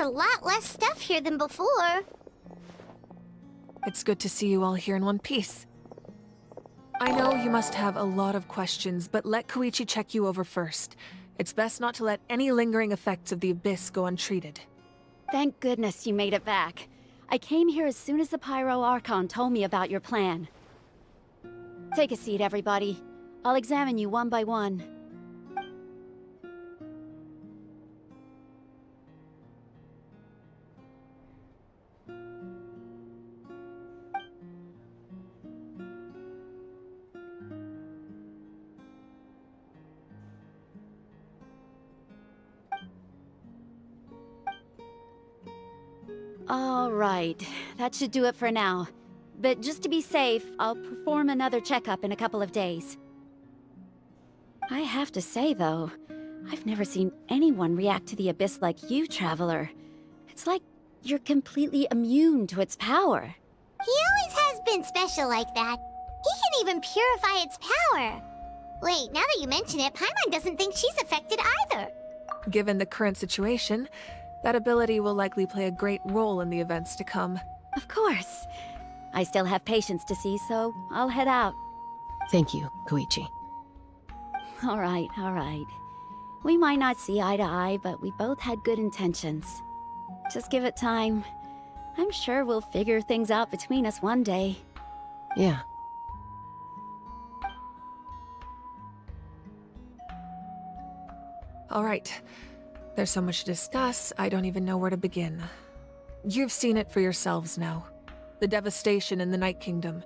a lot less stuff here than before. It's good to see you all here in one piece. I know you must have a lot of questions, but let Koichi check you over first. It's best not to let any lingering effects of the Abyss go untreated. Thank goodness you made it back. I came here as soon as the Pyro Archon told me about your plan. Take a seat, everybody. I'll examine you one by one. All right, that should do it for now. But just to be safe, I'll perform another checkup in a couple of days. I have to say, though, I've never seen anyone react to the Abyss like you, Traveler. It's like you're completely immune to its power. He always has been special like that. He can even purify its power. Wait, now that you mention it, Paimon doesn't think she's affected either. Given the current situation, that ability will likely play a great role in the events to come. Of course. I still have patients to see, so I'll head out. Thank you, Koichi. All right. We might not see eye to eye, but we both had good intentions. Just give it time. I'm sure we'll figure things out between us one day. Yeah. All right. There's so much to discuss, I don't even know where to begin. You've seen it for yourselves now. The devastation in the Night Kingdom.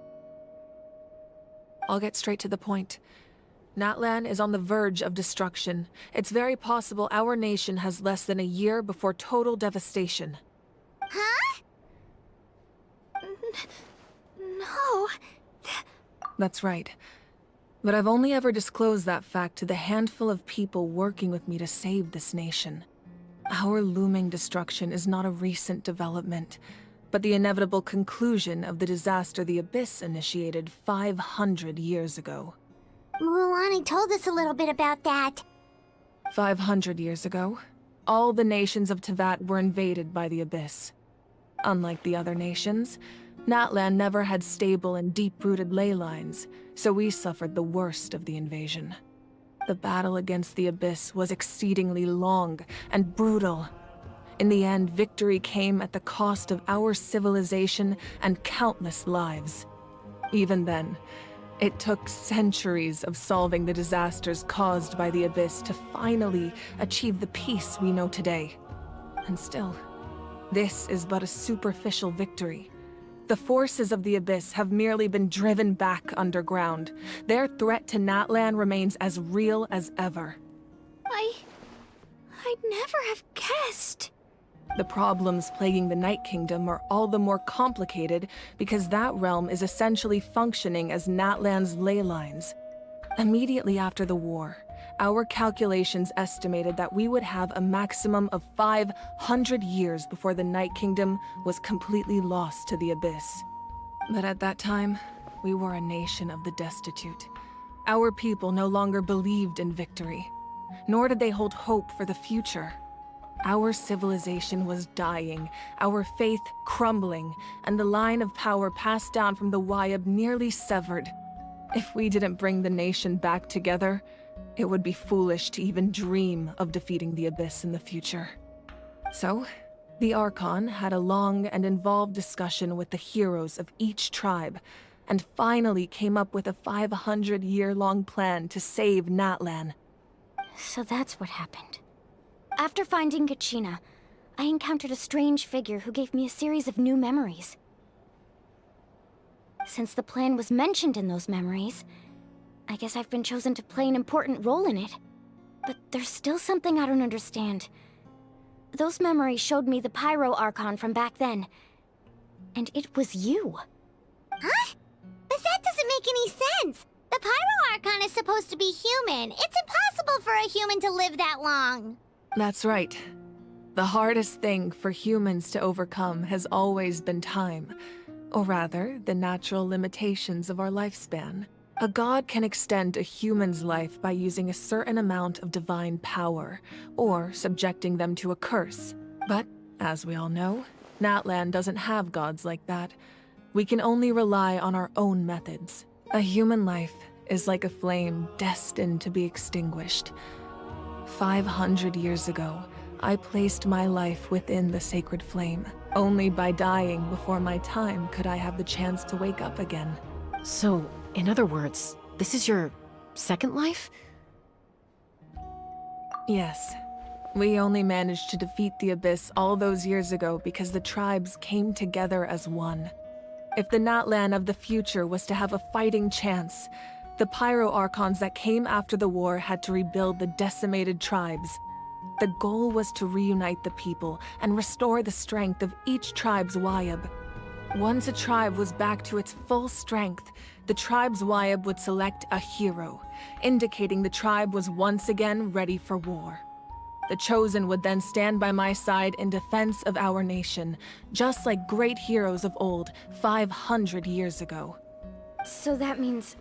I'll get straight to the point. Natlan is on the verge of destruction. It's very possible our nation has less than a year before total devastation. Huh? No. That's right. But I've only ever disclosed that fact to the handful of people working with me to save this nation. Our looming destruction is not a recent development, but the inevitable conclusion of the disaster the Abyss initiated 500 years ago. Mualani told us a little bit about that. 500 years ago, all the nations of Teyvat were invaded by the Abyss. Unlike the other nations, Natlan never had stable and deep-rooted ley lines, so we suffered the worst of the invasion. The battle against the Abyss was exceedingly long and brutal. In the end, victory came at the cost of our civilization and countless lives. Even then, it took centuries of solving the disasters caused by the Abyss to finally achieve the peace we know today. And still, this is but a superficial victory. The forces of the Abyss have merely been driven back underground. Their threat to Natlan remains as real as ever. I'd never have guessed. The problems plaguing the Night Kingdom are all the more complicated because that realm is essentially functioning as Natlan's ley lines. Immediately after the war, our calculations estimated that we would have a maximum of 500 years before the Night Kingdom was completely lost to the Abyss. But at that time, we were a nation of the destitute. Our people no longer believed in victory, nor did they hold hope for the future. Our civilization was dying, our faith crumbling, and the line of power passed down from the Wayab nearly severed. If we didn't bring the nation back together, it would be foolish to even dream of defeating the Abyss in the future. So, the Archon had a long and involved discussion with the heroes of each tribe, and finally came up with a 500-year-long plan to save Natlan. So that's what happened. After finding Kachina, I encountered a strange figure who gave me a series of new memories. Since the plan was mentioned in those memories, I guess I've been chosen to play an important role in it. But there's still something I don't understand. Those memories showed me the Pyro Archon from back then. And it was you. Huh? But that doesn't make any sense! The Pyro Archon is supposed to be human. It's impossible for a human to live that long. That's right. The hardest thing for humans to overcome has always been time. Or rather, the natural limitations of our lifespan. A god can extend a human's life by using a certain amount of divine power, or subjecting them to a curse. But As we all know, Natlan doesn't have gods like that. We can only rely on our own methods. A human life is like a flame destined to be extinguished. 500 years ago, I placed my life within the sacred flame. Only by dying before my time could I have the chance to wake up again. So, in other words, this is your second life? Yes. We only managed to defeat the Abyss all those years ago because the tribes came together as one. If the Natlan of the future was to have a fighting chance, the Pyro Archons that came after the war had to rebuild the decimated tribes. The goal was to reunite the people and restore the strength of each tribe's Wayab. Once a tribe was back to its full strength, the tribe's Wayab would select a hero, indicating the tribe was once again ready for war. The Chosen would then stand by my side in defense of our nation, just like great heroes of old, 500 years ago. So that means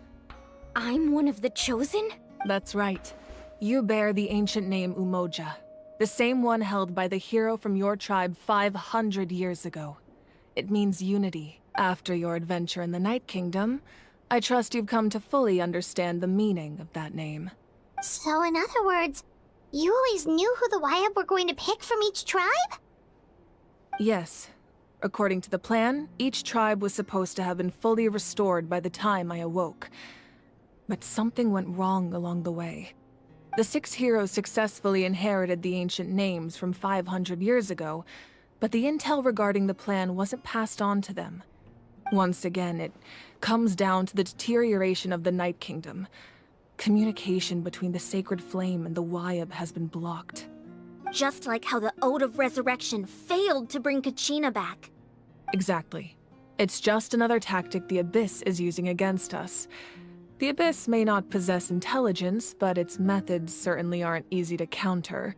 I'm one of the Chosen? That's right. You bear the ancient name Umoja, the same one held by the hero from your tribe 500 years ago. It means unity. After your adventure in the Night Kingdom, I trust you've come to fully understand the meaning of that name. So in other words, you always knew who the Wayab were going to pick from each tribe? Yes. According to the plan, each tribe was supposed to have been fully restored by the time I awoke. But something went wrong along the way. The 6 heroes successfully inherited the ancient names from 500 years ago, but the intel regarding the plan wasn't passed on to them. Once again, it comes down to the deterioration of the Night Kingdom. Communication between the Sacred Flame and the Wayab has been blocked. Just like how the Ode of Resurrection failed to bring Kachina back. Exactly. It's just another tactic the Abyss is using against us. The Abyss may not possess intelligence, but its methods certainly aren't easy to counter.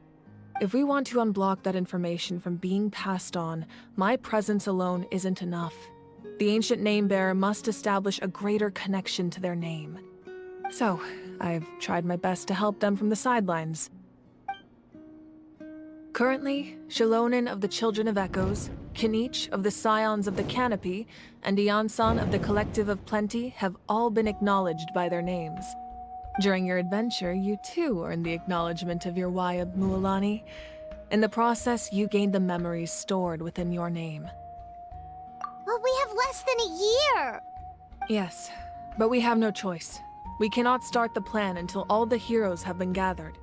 If we want to unblock that information from being passed on, my presence alone isn't enough. The ancient name-bearer must establish a greater connection to their name. So, I've tried my best to help them from the sidelines. Currently, Shilonin of the Children of Echoes, Kinich of the Scions of the Canopy, and Iansan of the Collective of Plenty have all been acknowledged by their names. During your adventure, you too earned the acknowledgement of your Wayab, Mualani. In the process, you gained the memories stored within your name. Well, we have less than a year! Yes, but we have no choice. We cannot start the plan until all the heroes have been gathered.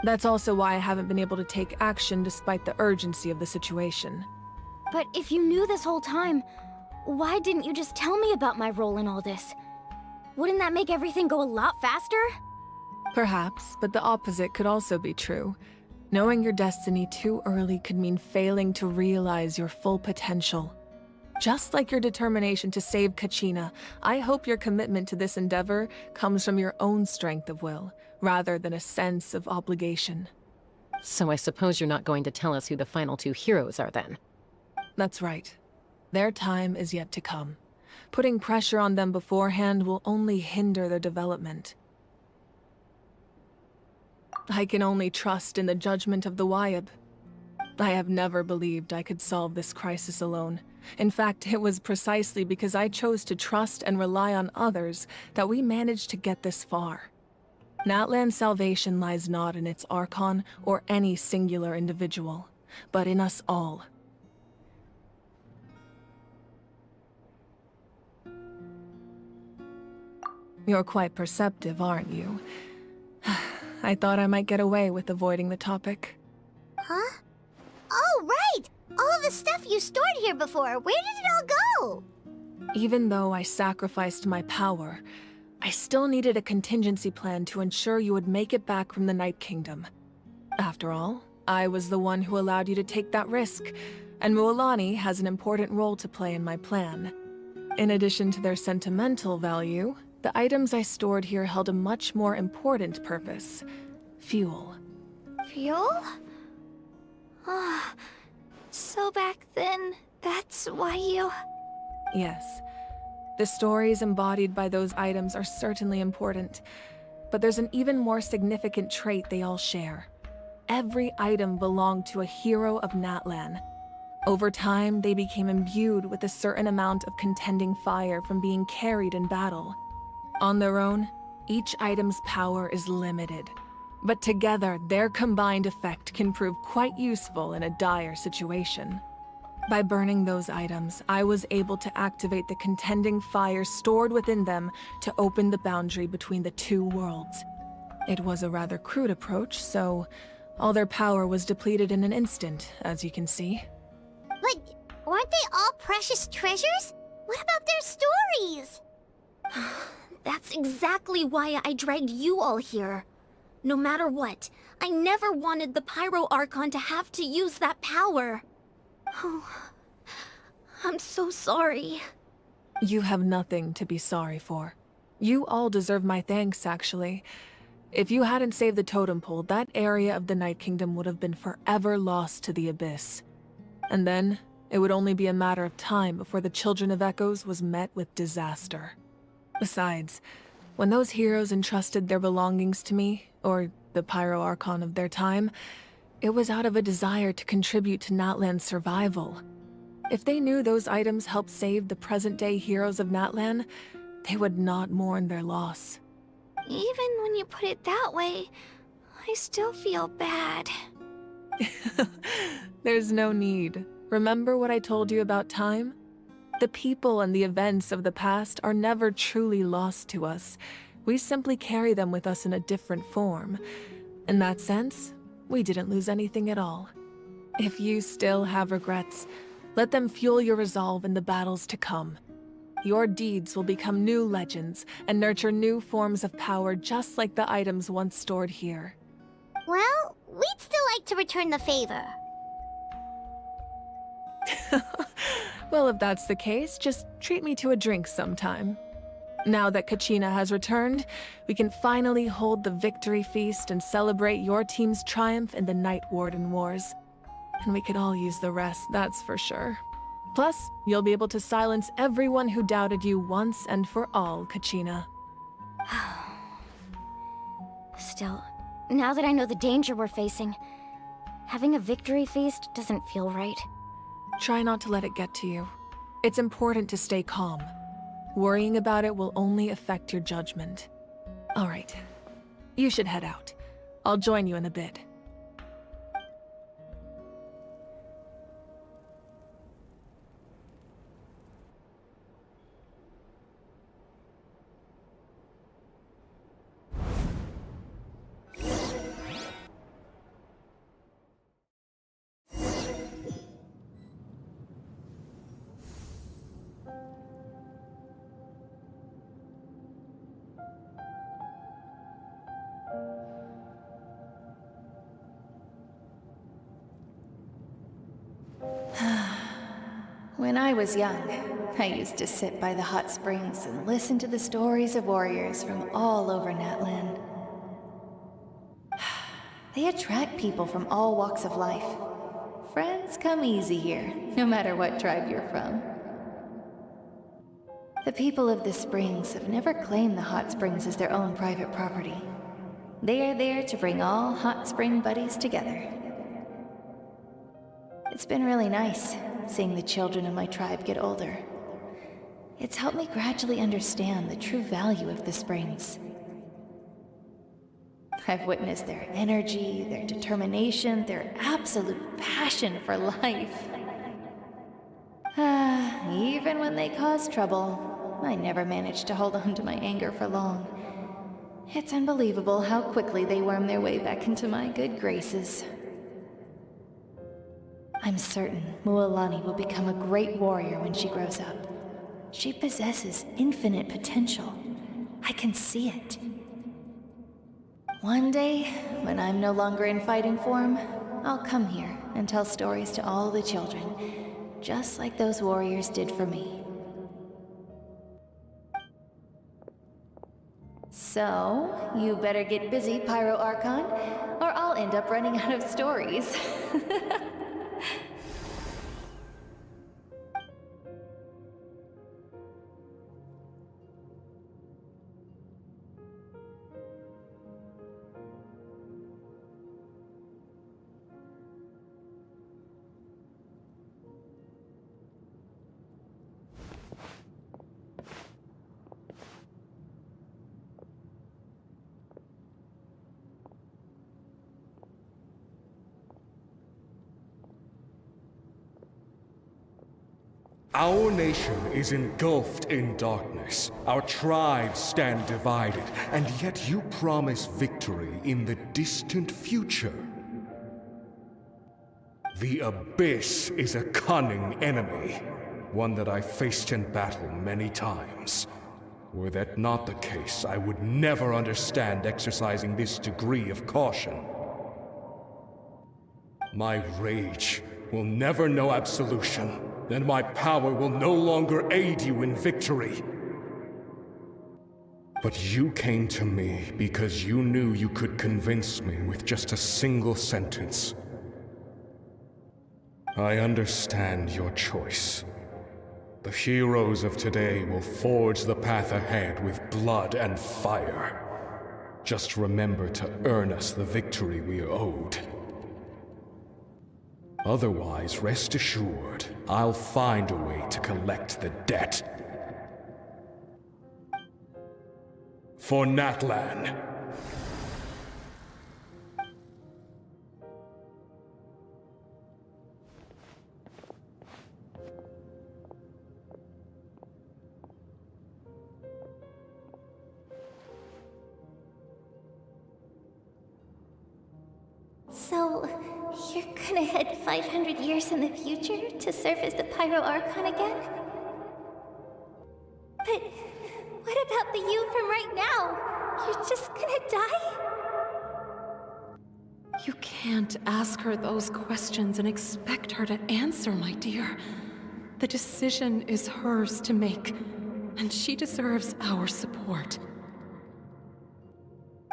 That's also why I haven't been able to take action despite the urgency of the situation. But if you knew this whole time, why didn't you just tell me about my role in all this? Wouldn't that make everything go a lot faster? Perhaps, but the opposite could also be true. Knowing your destiny too early could mean failing to realize your full potential. Just like your determination to save Kachina, I hope your commitment to this endeavor comes from your own strength of will, rather than a sense of obligation. So I suppose you're not going to tell us who the final 2 heroes are then? That's right. Their time is yet to come. Putting pressure on them beforehand will only hinder their development. I can only trust in the judgment of the Wayab. I have never believed I could solve this crisis alone. In fact, it was precisely because I chose to trust and rely on others that we managed to get this far. Natlan's salvation lies not in its Archon or any singular individual, but in us all. You're quite perceptive, aren't you? I thought I might get away with avoiding the topic. Huh? Oh, right! All of the stuff you stored here before, where did it all go? Even though I sacrificed my power, I still needed a contingency plan to ensure you would make it back from the Night Kingdom. After all, I was the one who allowed you to take that risk, and Mualani has an important role to play in my plan. In addition to their sentimental value, the items I stored here held a much more important purpose: fuel. Fuel? Ah, so back then, that's why you... Yes. The stories embodied by those items are certainly important, but there's an even more significant trait they all share. Every item belonged to a hero of Natlan. Over time, they became imbued with a certain amount of contending fire from being carried in battle. On their own, each item's power is limited, but together, their combined effect can prove quite useful in a dire situation. By burning those items, I was able to activate the contending fire stored within them to open the boundary between the two worlds. It was a rather crude approach, so all their power was depleted in an instant, as you can see. But weren't they all precious treasures? What about their stories? That's exactly why I dragged you all here. No matter what, I never wanted the Pyro Archon to have to use that power. Oh, I'm so sorry. You have nothing to be sorry for. You all deserve my thanks, actually. If you hadn't saved the totem pole, that area of the Night Kingdom would have been forever lost to the abyss. And then, it would only be a matter of time before the Children of Echoes was met with disaster. Besides, when those heroes entrusted their belongings to me, or the Pyro Archon of their time, it was out of a desire to contribute to Natlan's survival. If they knew those items helped save the present-day heroes of Natlan, they would not mourn their loss. Even when you put it that way, I still feel bad. There's no need. Remember what I told you about time? The people and the events of the past are never truly lost to us. We simply carry them with us in a different form. In that sense, we didn't lose anything at all. If you still have regrets, let them fuel your resolve in the battles to come. Your deeds will become new legends and nurture new forms of power just like the items once stored here. Well, we'd still like to return the favor. Well, if that's the case, just treat me to a drink sometime. Now that Kachina has returned, we can finally hold the victory feast and celebrate your team's triumph in the Night Warden Wars. And we could all use the rest, that's for sure. Plus, you'll be able to silence everyone who doubted you once and for all, Kachina. Still, now that I know the danger we're facing, having a victory feast doesn't feel right. Try not to let it get to you. It's important to stay calm. Worrying about it will only affect your judgment. All right, you should head out. I'll join you in a bit. When I was young, I used to sit by the hot springs and listen to the stories of warriors from all over Natlan. They attract people from all walks of life. Friends come easy here, no matter what tribe you're from. The people of the springs have never claimed the hot springs as their own private property. They are there to bring all hot spring buddies together. It's been really nice, seeing the children of my tribe get older. It's helped me gradually understand the true value of the springs. I've witnessed their energy, their determination, their absolute passion for life. Even when they cause trouble, I never managed to hold on to my anger for long. It's unbelievable how quickly they worm their way back into my good graces. I'm certain Mualani will become a great warrior when she grows up. She possesses infinite potential. I can see it. One day, when I'm no longer in fighting form, I'll come here and tell stories to all the children, just like those warriors did for me. So, you better get busy, Pyro Archon, or I'll end up running out of stories. Our nation is engulfed in darkness. Our tribes stand divided, and yet you promise victory in the distant future. The Abyss is a cunning enemy, one that I faced in battle many times. Were that not the case, I would never understand exercising this degree of caution. My rage will never know absolution, and my power will no longer aid you in victory. But you came to me because you knew you could convince me with just a single sentence. I understand your choice. The heroes of today will forge the path ahead with blood and fire. Just remember to earn us the victory we are owed. Otherwise, rest assured, I'll find a way to collect the debt. For Natlan. So, you're gonna head 500 years in the future to serve as the Pyro Archon again? But what about the you from right now? You're just gonna die? You can't ask her those questions and expect her to answer, my dear. The decision is hers to make, and she deserves our support.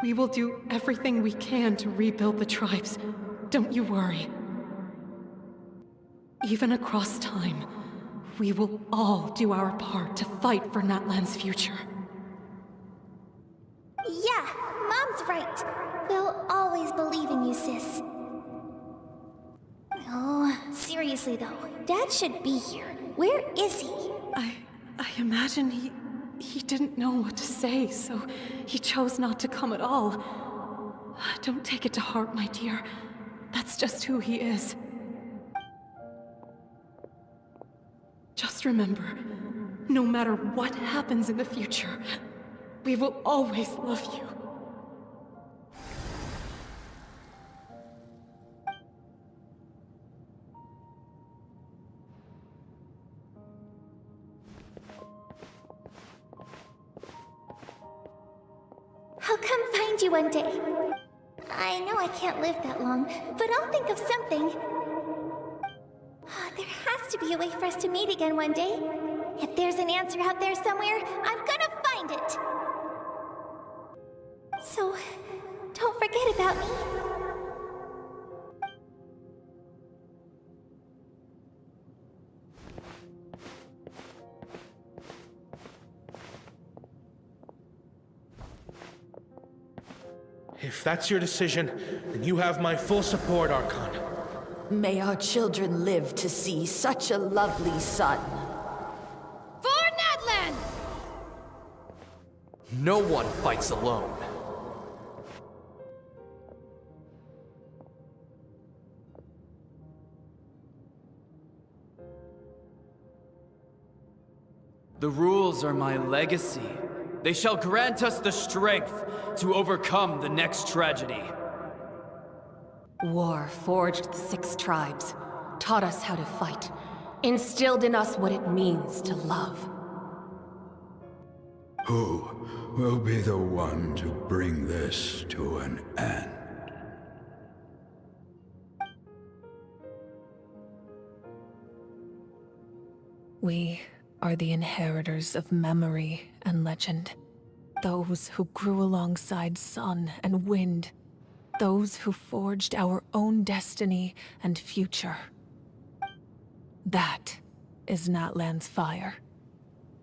We will do everything we can to rebuild the tribes. Don't you worry. Even across time, we will all do our part to fight for Natlan's future. Yeah, Mom's right. We'll always believe in you, sis. Oh, seriously though, Dad should be here. Where is he? I imagine he didn't know what to say, so he chose not to come at all. Don't take it to heart, my dear. That's just who he is. Just remember, no matter what happens in the future, we will always love you. I'll come find you one day. I know I can't live that long, but I'll think of something. There has to be a way for us to meet again one day. If there's an answer out there somewhere, I'm gonna find it. So, don't forget about me. If that's your decision, then you have my full support, Archon. May our children live to see such a lovely son. For Natlan! No one fights alone. The rules are my legacy. They shall grant us the strength to overcome the next tragedy. War forged the 6 tribes, taught us how to fight, instilled in us what it means to love. Who will be the one to bring this to an end? We are the inheritors of memory and legend. Those who grew alongside sun and wind. Those who forged our own destiny and future. That is Natlan's fire.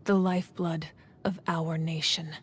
The lifeblood of our nation.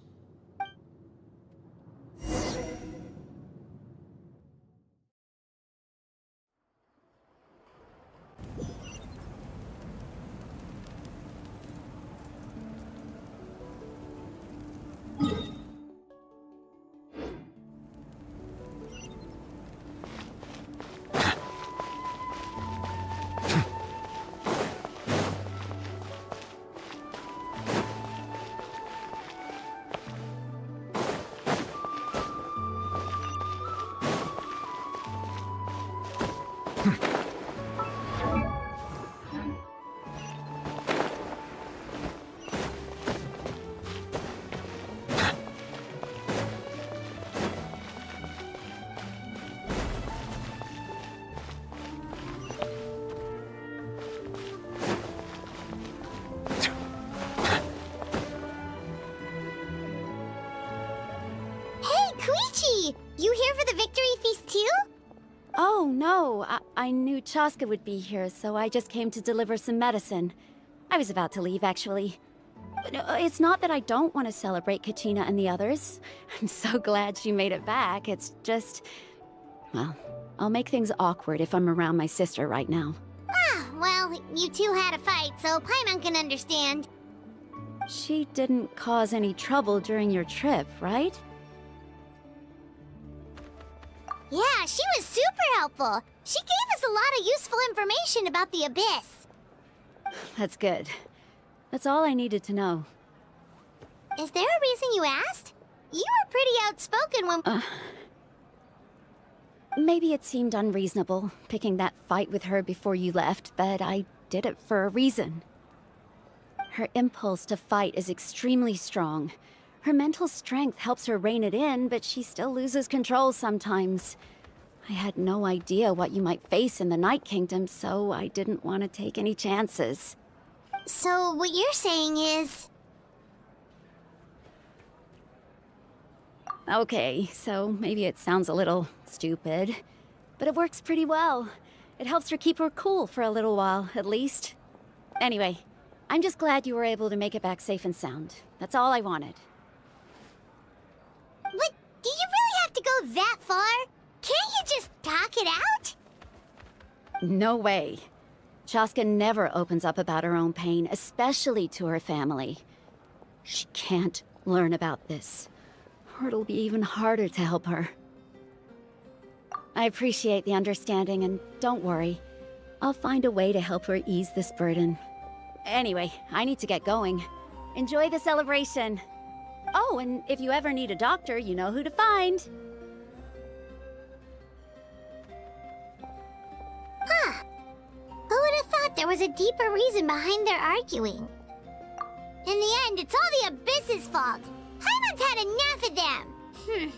Oh, no. I knew Chaska would be here, so I just came to deliver some medicine. I was about to leave, actually. It's not that I don't want to celebrate Kachina and the others. I'm so glad she made it back. It's just... well, I'll make things awkward if I'm around my sister right now. Ah, well, you two had a fight, so Paimon can understand. She didn't cause any trouble during your trip, right? Yeah, she was super helpful. She gave us a lot of useful information about the Abyss. That's good. That's all I needed to know. Is there a reason you asked? You were pretty outspoken when... Maybe it seemed unreasonable, picking that fight with her before you left, but I did it for a reason. Her impulse to fight is extremely strong. Her mental strength helps her rein it in, but she still loses control sometimes. I had no idea what you might face in the Night Kingdom, so I didn't want to take any chances. So what you're saying is... Okay, so maybe it sounds a little stupid, but it works pretty well. It helps her keep her cool for a little while, at least. Anyway, I'm just glad you were able to make it back safe and sound. That's all I wanted. But do you really have to go that far? Can't you just talk it out? No way. Chaska never opens up about her own pain, especially to her family. She can't learn about this, or it'll be even harder to help her. I appreciate the understanding, and don't worry. I'll find a way to help her ease this burden. Anyway, I need to get going. Enjoy the celebration. Oh, and if you ever need a doctor, you know who to find. Huh. Who would have thought there was a deeper reason behind their arguing? In the end, it's all the Abyss's fault. Paimon's had enough of them.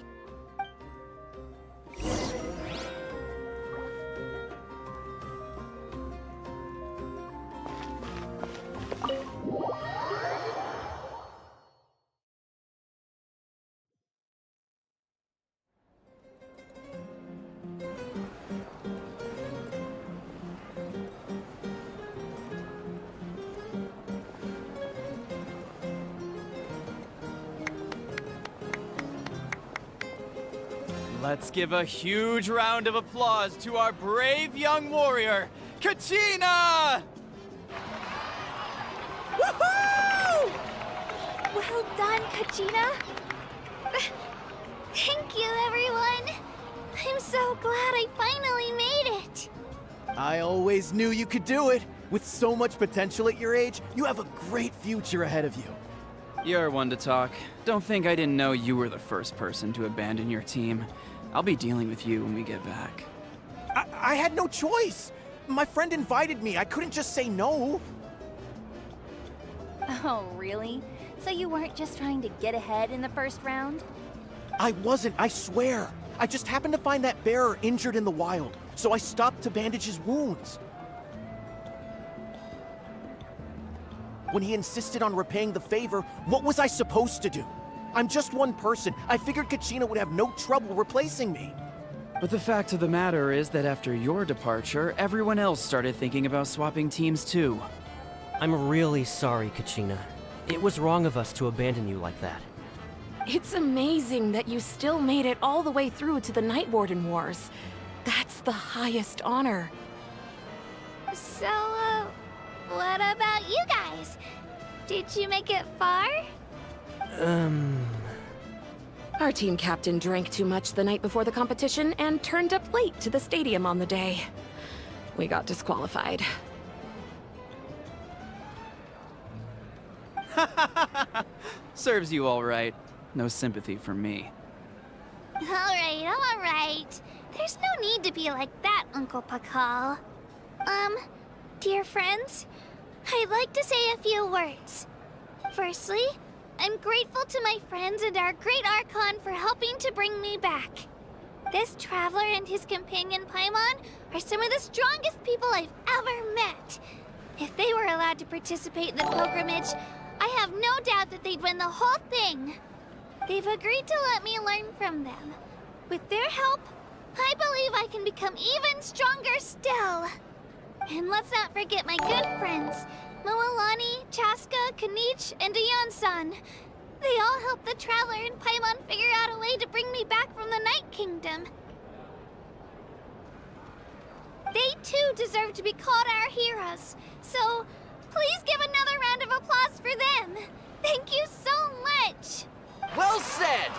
Let's give a huge round of applause to our brave young warrior, Kachina! Woohoo! Well done, Kachina. Thank you, everyone. I'm so glad I finally made it. I always knew you could do it. With so much potential at your age, you have a great future ahead of you. You're one to talk. Don't think I didn't know you were the first person to abandon your team. I'll be dealing with you when we get back. I had no choice. My friend invited me. I couldn't just say no. Oh, really? So you weren't just trying to get ahead in the first round? I wasn't, I swear. I just happened to find that bearer injured in the wild, so I stopped to bandage his wounds. When he insisted on repaying the favor, what was I supposed to do? I'm just one person. I figured Kachina would have no trouble replacing me. But the fact of the matter is that after your departure, everyone else started thinking about swapping teams too. I'm really sorry, Kachina. It was wrong of us to abandon you like that. It's amazing that you still made it all the way through to the Night Warden Wars. That's the highest honor. So, what about you guys? Did you make it far? Our team captain drank too much the night before the competition and turned up late to the stadium on the day. We got disqualified. Serves you all right. No sympathy from me. All right. There's no need to be like that, Uncle Pakal. Dear friends, I'd like to say a few words. Firstly, I'm grateful to my friends and our great Archon for helping to bring me back. This traveler and his companion Paimon are some of the strongest people I've ever met. If they were allowed to participate in the pilgrimage, I have no doubt that they'd win the whole thing. They've agreed to let me learn from them. With their help, I believe I can become even stronger still. And let's not forget my good friends, Mualani, Chaska, Kinich, and Ayan-san. They all helped the Traveler and Paimon figure out a way to bring me back from the Night Kingdom. They too deserve to be called our heroes, so please give another round of applause for them. Thank you so much! Well said!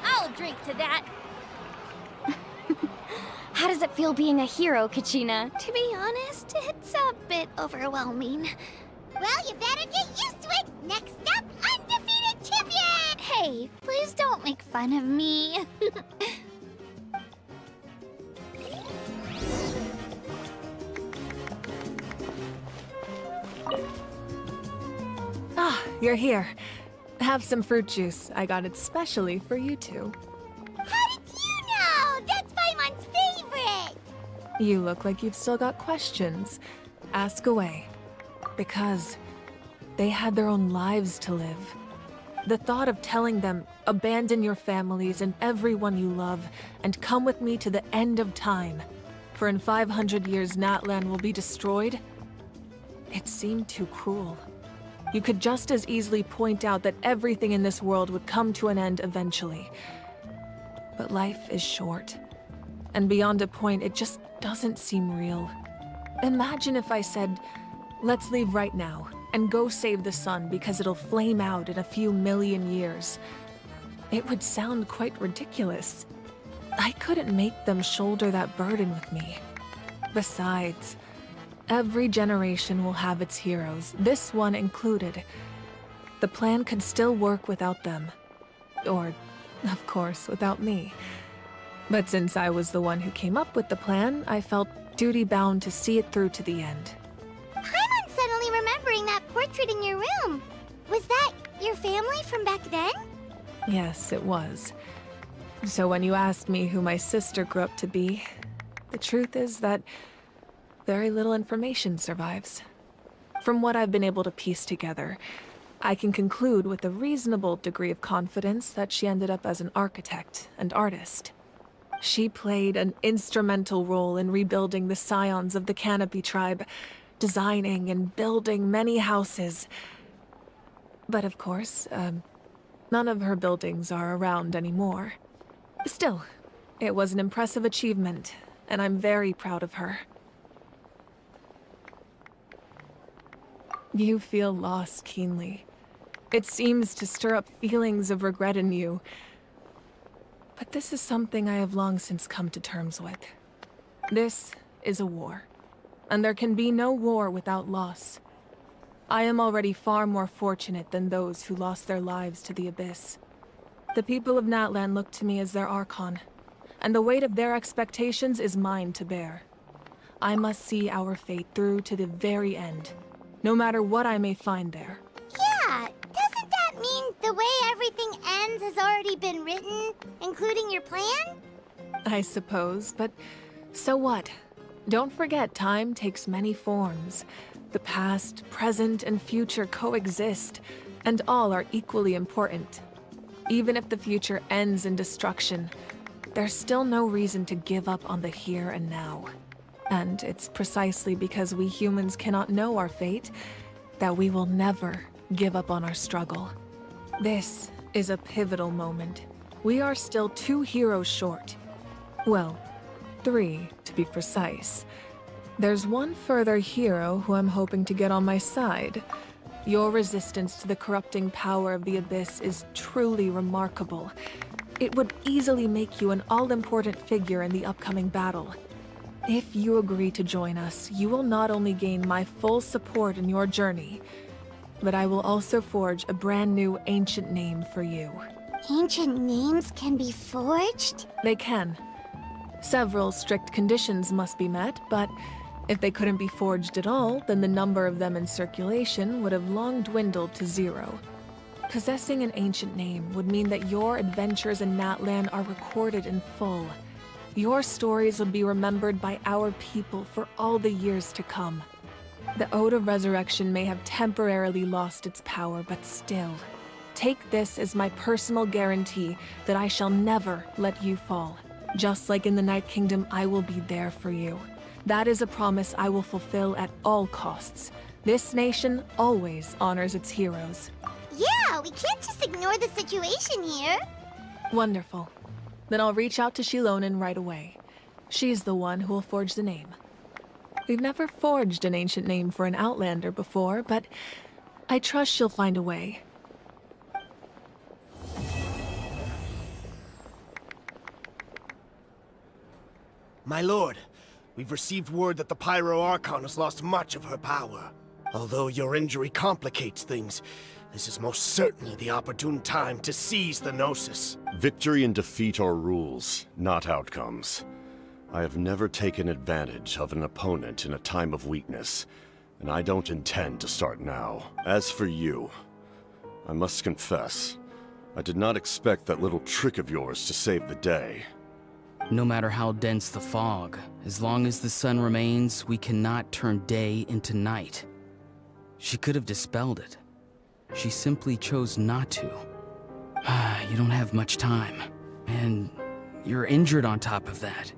I'll drink to that. How does it feel being a hero, Kachina? To be honest, it's a bit overwhelming. Well, you better get used to it! Next up, undefeated champion! Hey, please don't make fun of me. Ah, you're here. Have some fruit juice. I got it specially for you two. How did you know? That's Paimon's favorite! You look like you've still got questions. Ask away. Because they had their own lives to live. The thought of telling them, abandon your families and everyone you love, and come with me to the end of time, for in 500 years Natlan will be destroyed, it seemed too cruel. You could just as easily point out that everything in this world would come to an end eventually. But life is short. And beyond a point, it just doesn't seem real. Imagine if I said, let's leave right now, and go save the sun because it'll flame out in a few million years. It would sound quite ridiculous. I couldn't make them shoulder that burden with me. Besides, every generation will have its heroes, this one included. The plan could still work without them. Or, of course, without me. But since I was the one who came up with the plan, I felt duty-bound to see it through to the end. Paimon's suddenly remembering that portrait in your room. Was that your family from back then? Yes, it was. So when you asked me who my sister grew up to be, the truth is that very little information survives. From what I've been able to piece together, I can conclude with a reasonable degree of confidence that she ended up as an architect and artist. She played an instrumental role in rebuilding the scions of the Canopy tribe, designing and building many houses. But of course, none of her buildings are around anymore. Still, it was an impressive achievement, and I'm very proud of her. You feel loss keenly. It seems to stir up feelings of regret in you. But this is something I have long since come to terms with. This is a war, and there can be no war without loss. I am already far more fortunate than those who lost their lives to the Abyss. The people of Natlan look to me as their Archon, and the weight of their expectations is mine to bear. I must see our fate through to the very end, no matter what I may find there. Yeah, doesn't that mean the way everything ends has already been written, including your plan? I suppose, but so what? Don't forget, time takes many forms. The past, present, and future coexist, and all are equally important. Even if the future ends in destruction, there's still no reason to give up on the here and now. And it's precisely because we humans cannot know our fate that we will never give up on our struggle. This is a pivotal moment. We are still 2 heroes short. Well, 3 to be precise. There's one further hero who I'm hoping to get on my side. Your resistance to the corrupting power of the Abyss is truly remarkable. It would easily make you an all-important figure in the upcoming battle. If you agree to join us, you will not only gain my full support in your journey, but I will also forge a brand new ancient name for you. Ancient names can be forged? They can. Several strict conditions must be met, but if they couldn't be forged at all, then the number of them in circulation would have long dwindled to 0. Possessing an ancient name would mean that your adventures in Natlan are recorded in full. Your stories will be remembered by our people for all the years to come. The Ode of Resurrection may have temporarily lost its power, but still, Take this as my personal guarantee that I shall never let you fall. Just like in the Night Kingdom, I will be there for you. That is a promise I will fulfill at all costs. This nation always honors its heroes. Yeah, we can't just ignore the situation here. Wonderful. Then I'll reach out to Shilonen right away. She's the one who will forge the name. We've never forged an ancient name for an Outlander before, but I trust she'll find a way. My lord, we've received word that the Pyro Archon has lost much of her power. Although your injury complicates things, this is most certainly the opportune time to seize the Gnosis. Victory and defeat are rules, not outcomes. I have never taken advantage of an opponent in a time of weakness, and I don't intend to start now. As for you, I must confess, I did not expect that little trick of yours to save the day. No matter how dense the fog, as long as the sun remains, we cannot turn day into night. She could have dispelled it. She simply chose not to. You don't have much time, and you're injured on top of that.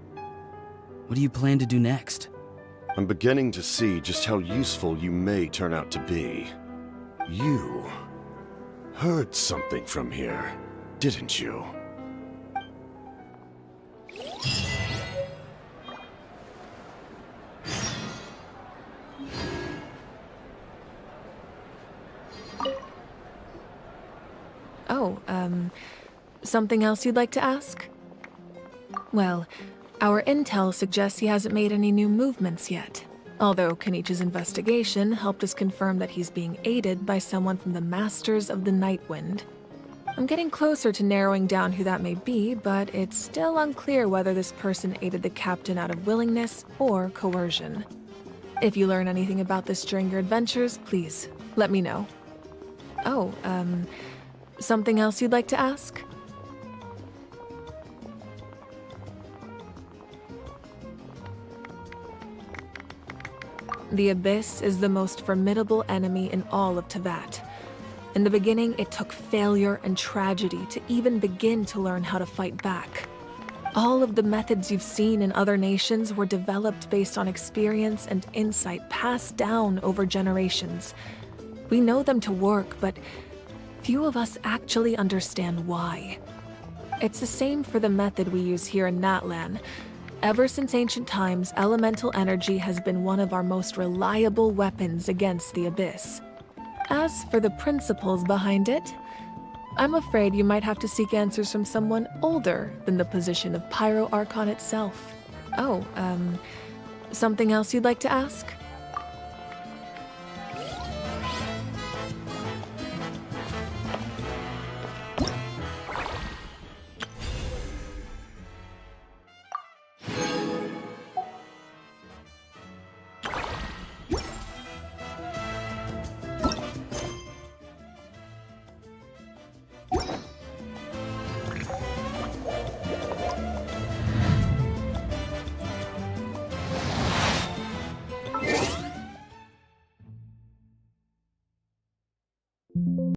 What do you plan to do next? I'm beginning to see just how useful you may turn out to be. You heard something from here, didn't you? Oh, something else you'd like to ask? Well, our intel suggests he hasn't made any new movements yet. Although Kinich's investigation helped us confirm that he's being aided by someone from the Masters of the Nightwind. I'm getting closer to narrowing down who that may be, but it's still unclear whether this person aided the captain out of willingness or coercion. If you learn anything about this during your adventures, please let me know. Oh, something else you'd like to ask? The Abyss is the most formidable enemy in all of Teyvat. In the beginning, it took failure and tragedy to even begin to learn how to fight back. All of the methods you've seen in other nations were developed based on experience and insight passed down over generations. We know them to work, but few of us actually understand why. It's the same for the method we use here in Natlan. Ever since ancient times, elemental energy has been one of our most reliable weapons against the Abyss. As for the principles behind it, I'm afraid you might have to seek answers from someone older than the position of Pyro Archon itself. Oh, something else you'd like to ask?